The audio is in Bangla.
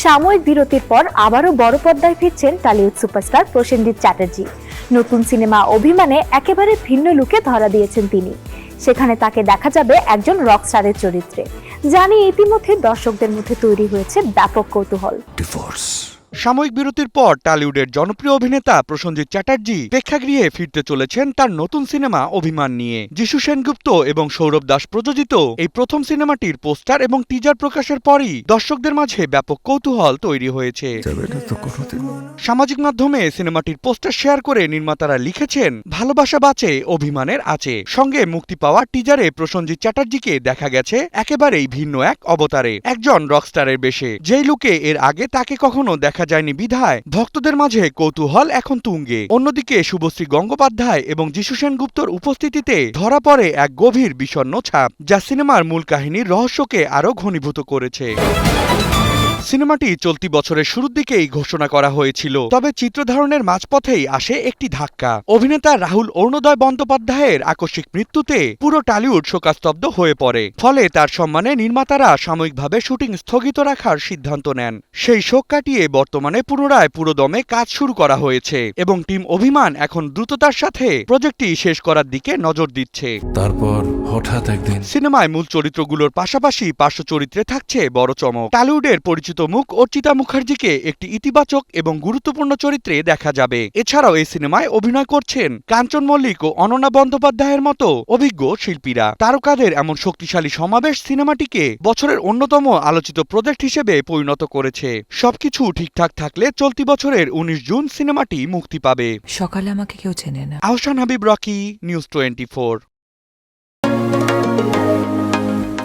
সাময়িক বিরতির পর আবারও বড় পর্দায় ফিরছেন টলিউড সুপারস্টার প্রসেনজিৎ চ্যাটার্জি। নতুন সিনেমা অভিমানে একেবারে ভিন্ন লুকে ধরা দিয়েছেন তিনি। সেখানে তাকে দেখা যাবে একজন রকস্টারের চরিত্রে, যা নিয়ে ইতিমধ্যে দর্শকদের মধ্যে তৈরি হয়েছে ব্যাপক কৌতূহল। সাময়িক বিরতির পর টলিউডের জনপ্রিয় অভিনেতা প্রসেনজিৎ চ্যাটার্জি প্রেক্ষাগৃহে ফিরতে চলেছেন তার নতুন সিনেমা অভিমান নিয়ে। যিশু সেনগুপ্ত এবং সৌরভ দাস প্রযোজিত এই প্রথম সিনেমাটির পোস্টার এবং টিজার প্রকাশের পরই দর্শকদের মাঝে ব্যাপক কৌতূহল তৈরি হয়েছে। সামাজিক মাধ্যমে সিনেমাটির পোস্টার শেয়ার করে নির্মাতারা লিখেছেন, ভালোবাসা বাঁচে অভিমানের আছে। সঙ্গে মুক্তি পাওয়া টিজারে প্রসেনজিৎ চ্যাটার্জিকে দেখা গেছে একেবারেই ভিন্ন এক অবতারে, একজন রকস্টারের বেশে। যেই লুকে এর আগে তাকে কখনো দেখা যায়নি বিধায় ভক্তদের মাঝে কৌতূহল এখন তুঙ্গে। অন্যদিকে শুভশ্রী গঙ্গোপাধ্যায় এবং যিশু সেনগুপ্তর উপস্থিতিতে ধরা পড়ে এক গভীর বিষণ্ণ ছাপ, যা সিনেমার মূল কাহিনীর রহস্যকে আরও ঘনীভূত করেছে। সিনেমাটি চলতি বছরের শুরুর দিকেই ঘোষণা করা হয়েছিল, তবে চিত্রধারণের মাঝপথেই আসে একটি ধাক্কা। অভিনেতা রাহুল অরুণোদয় বন্দ্যোপাধ্যায়ের আকস্মিক মৃত্যুতে পুরো টলিউড শোকাস্তব্ধ হয়ে পড়ে। ফলে তার সম্মানে নির্মাতারা সাময়িকভাবে শুটিং স্থগিত রাখার সিদ্ধান্ত নেন। সেই শোক কাটিয়ে বর্তমানে পুনরায় পুরোদমে কাজ শুরু করা হয়েছে এবং টিম অভিমান এখন দ্রুততার সাথে প্রজেক্টটি শেষ করার দিকে নজর দিচ্ছে। তারপর হঠাৎ একদিন সিনেমায় মূল চরিত্রগুলোর পাশাপাশি পার্শ্ব চরিত্রে থাকছে বড় চমক। টলিউডের পরিচিত মুখ অর্চিতা মুখার্জিকে একটি ইতিবাচক এবং গুরুত্বপূর্ণ চরিত্রে দেখা যাবে। এছাড়াও এই সিনেমায় অভিনয় করছেন কাঞ্চন মল্লিক ও অনন্যা বন্দ্যোপাধ্যায়ের মতো অভিজ্ঞ শিল্পীরা। তারকাদের এমন শক্তিশালী সমাবেশ সিনেমাটিকে বছরের অন্যতম আলোচিত প্রজেক্ট হিসেবে পরিণত করেছে। সবকিছু ঠিকঠাক থাকলে চলতি বছরের 19 জুন সিনেমাটি মুক্তি পাবে। সকালে আমাকে কেউ চেনে না। Ahsan Habib, Rocky, news 24।